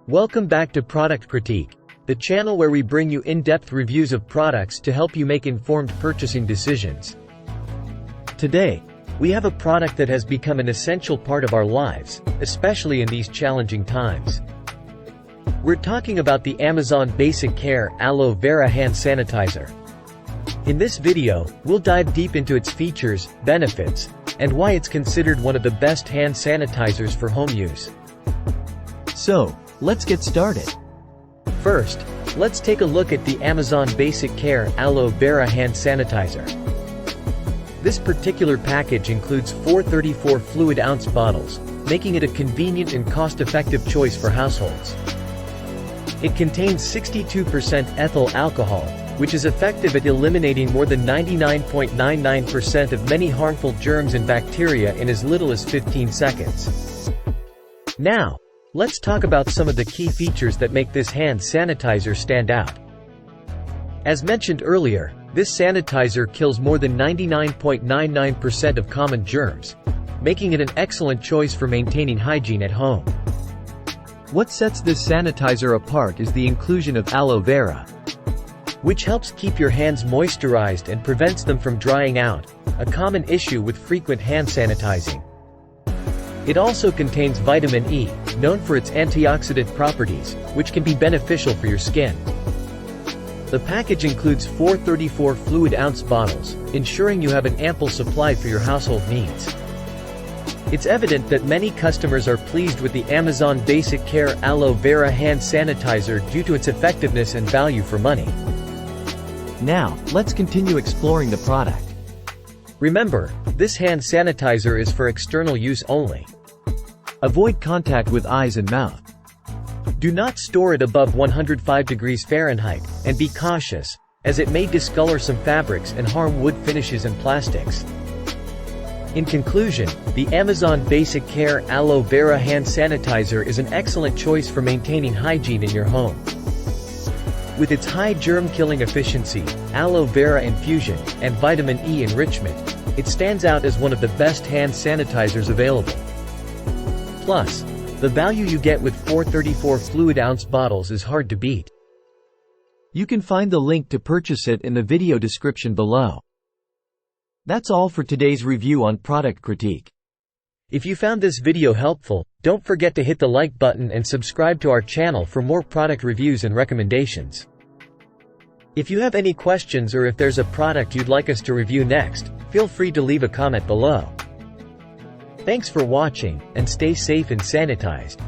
Welcome back to Product Critique, the channel where we bring you in-depth reviews of products to help you make informed purchasing decisions. Today, we have a product that has become an essential part of our lives, especially in these challenging times. We're talking about the Amazon Basic Care Aloe Vera Hand Sanitizer. In this video, we'll dive deep into its features, benefits, and why it's considered one of the best hand sanitizers for home use. So, let's get started. First, let's take a look at the Amazon Basic Care Aloe Vera Hand Sanitizer. This particular package includes 4 34 fluid ounce bottles, making it a convenient and cost-effective choice for households. It contains 62% ethyl alcohol, which is effective at eliminating more than 99.99% of many harmful germs and bacteria in as little as 15 seconds. Now, let's talk about some of the key features that make this hand sanitizer stand out. As mentioned earlier, this sanitizer kills more than 99.99% of common germs, making it an excellent choice for maintaining hygiene at home. What sets this sanitizer apart is the inclusion of aloe vera, which helps keep your hands moisturized and prevents them from drying out, a common issue with frequent hand sanitizing. It also contains vitamin E, known for its antioxidant properties, which can be beneficial for your skin. The package includes 4 34 fluid ounce bottles, ensuring you have an ample supply for your household needs. It's evident that many customers are pleased with the Amazon Basic Care Aloe Vera Hand Sanitizer due to its effectiveness and value for money. Now, let's continue exploring the product. Remember, this hand sanitizer is for external use only. Avoid contact with eyes and mouth. Do not store it above 105 degrees Fahrenheit, and be cautious, as it may discolor some fabrics and harm wood finishes and plastics. In conclusion, the Amazon Basic Care Aloe Vera Hand Sanitizer is an excellent choice for maintaining hygiene in your home. With its high germ-killing efficiency, aloe vera infusion, and vitamin E enrichment, it stands out as one of the best hand sanitizers available. Plus, the value you get with 4 34 fluid ounce bottles is hard to beat. You can find the link to purchase it in the video description below. That's all for today's review on Product Critique. If you found this video helpful, don't forget to hit the like button and subscribe to our channel for more product reviews and recommendations. If you have any questions or if there's a product you'd like us to review next, feel free to leave a comment below. Thanks for watching, and stay safe and sanitized.